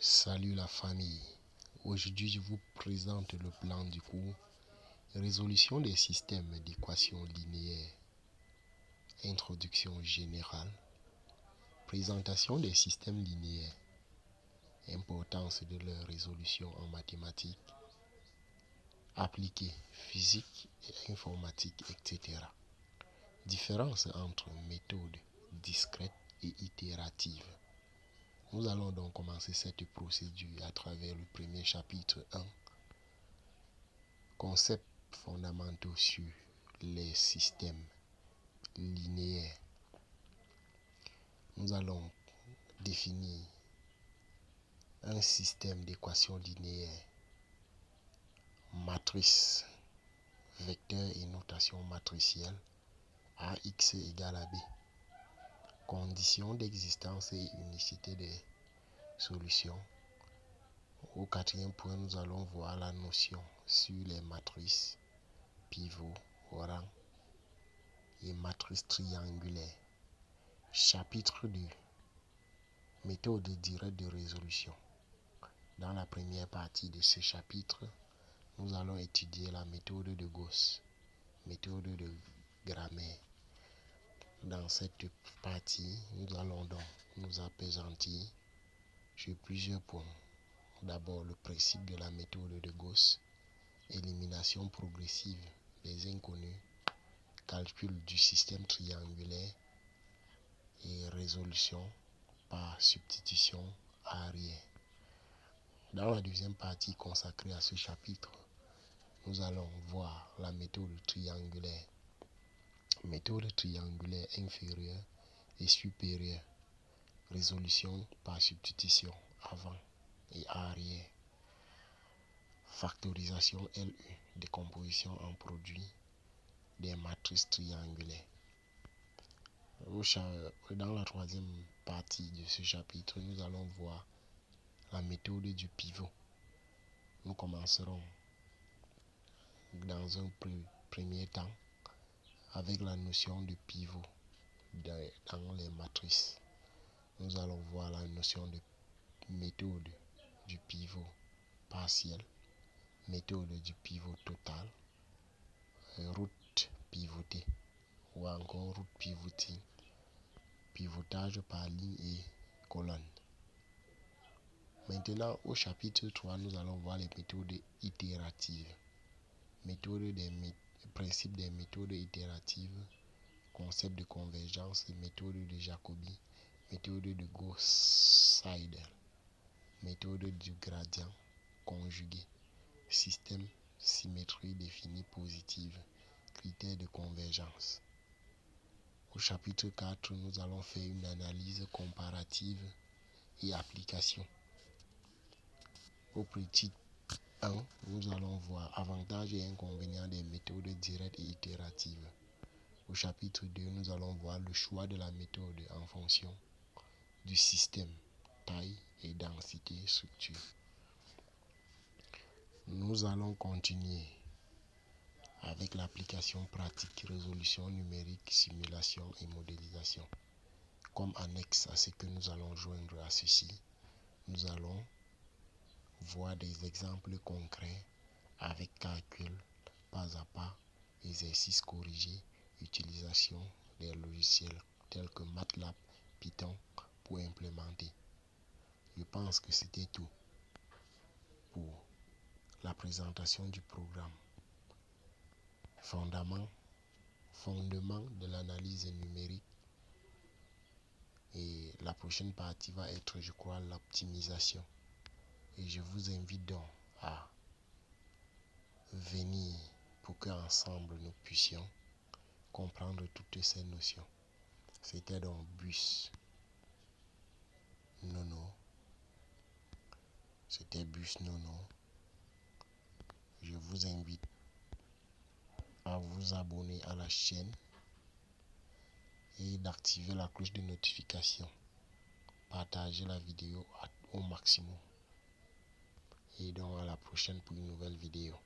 Salut la famille. Aujourd'hui, je vous présente le plan du cours Résolution des systèmes d'équations linéaires. Introduction générale. Présentation des systèmes linéaires. Importance de leur résolution en mathématiques. Appliquée, physique et informatique, etc. Différence entre méthodes discrètes et itératives. Nous allons donc commencer cette procédure à travers le premier chapitre 1. Concepts fondamentaux sur les systèmes linéaires. Nous allons définir un système d'équations linéaires, matrice, vecteur et notation matricielle, AX égale à B. Conditions d'existence et unicité des solutions. Au quatrième point, nous allons voir la notion sur les matrices, pivots, rang et matrices triangulaires. Chapitre 2. Méthode directe de résolution. Dans la première partie de ce chapitre, nous allons étudier la méthode de Gauss, méthode de grammaire. Dans cette partie, nous allons donc nous appesantir sur plusieurs points. D'abord, le principe de la méthode de Gauss, élimination progressive des inconnus, calcul du système triangulaire et résolution par substitution arrière. Dans la deuxième partie consacrée à ce chapitre, nous allons voir la méthode triangulaire. Méthode triangulaire inférieure et supérieure. Résolution par substitution avant et arrière. Factorisation LE, décomposition en produits des matrices triangulaires. Dans la troisième partie de ce chapitre, nous allons voir la méthode du pivot. Nous commencerons dans un premier temps avec la notion de pivot dans les matrices. Nous allons voir la notion de méthode du pivot partiel, méthode du pivot total, route pivotée ou encore route pivoting, pivotage par ligne et colonne. Maintenant, au chapitre 3, nous allons voir les méthodes itératives. Principe des méthodes itératives, concept de convergence, méthode de Jacobi, méthode de Gauss-Seidel, méthode du gradient conjugué, système symétrie définie positive, critères de convergence. Au chapitre 4, nous allons faire une analyse comparative et application. Au petit 1, nous allons voir avantages et inconvénients des méthodes directes et itératives. Au chapitre 2, nous allons voir le choix de la méthode en fonction du système, taille et densité structure. Nous allons continuer avec l'application pratique, résolution numérique, simulation et modélisation. Comme annexe à ce que nous allons joindre à ceci, nous allons voir des exemples concrets avec calcul, pas à pas, exercices corrigés, utilisation des logiciels tels que MATLAB, Python pour implémenter. Je pense que c'était tout pour la présentation du programme. Fondement de l'analyse numérique. Et la prochaine partie va être, je crois, l'optimisation. Et je vous invite donc à venir pour qu'ensemble nous puissions comprendre toutes ces notions. C'était donc Bus Nono. C'était Bus Nono. Je vous invite à vous abonner à la chaîne et d'activer la cloche de notification. Partagez la vidéo au maximum. Et donc à la prochaine pour une nouvelle vidéo.